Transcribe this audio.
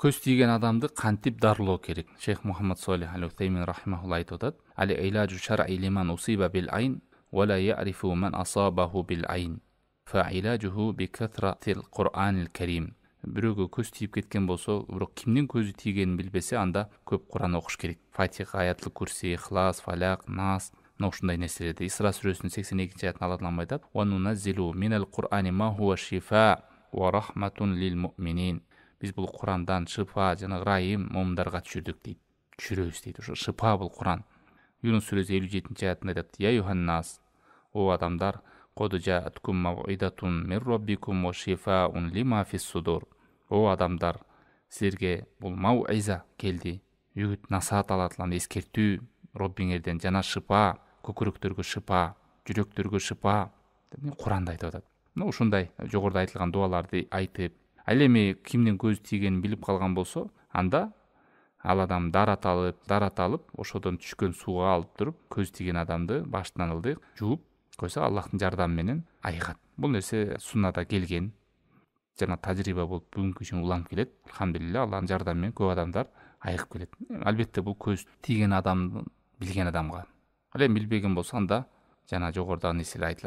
көз тийген адамды кантип дарылоо керек? Шейх Мухаммад Солих аль-Утеймин рахимахулла айтып атат: "Али илажу шар'i лиман усиба бил айн ва ла я'рифу ман асабаху бил айн. Фа илажуху би катратил Кур'анил Карим." Бирөөгө көз тийип кеткен болсо, бирок кимдин көзү тийгенин билбесе, анда көп Кур'ан окуш керек. Фатиха, Аятлы Курси, Ихлас, Фалак, Нас, ушундай нерселерди. Исра сүрөсүнүн 82-аятында Алла таала айтат: "Ва нуназзилу минал Кур'ани ма хува шифа ва рахматун лил муъминин." Биз бул Курандан шифа жана ырайым момундарга түшүрдүк дейт. Түшүрөбүз дейт. Ошо шифа бул Куран. Юнус сүрөсү 57-аятында айтат: "Я юханнас, о адамдар, код жааткум мав'идатун мир роббикум ва шифаун лима фис судур." О адамдар, силерге бул мауиза келди. Үгүт насаат алатылан эскертүү Роббиңерден жана шифа, көкүрөктөргө шифа, жүрөктөргө шифа деп Куранда айтып атат. Ушундай жогоруда айтылган дуаларды айтып, ал эми кимдин көзү тийгенин билип калган болсо, анда ал адам дарат алып, ошодон түшкөн сууга алып туруп, көз тийген адамды баштан ылдык жууп койсо, Аллахтын жардамы менен айыгат. Бул нерсе суннада келген жана тажрыйба болуп бүгүнкү күнү уланып келет. Алхамдулилля, Аллахтын жардамы менен көп адамдар айыгып келет. Албетте бул көз тийген адамды билген адамга. Ал эми билбеген болсо, анда жана жогорудагы нерселер айтылат.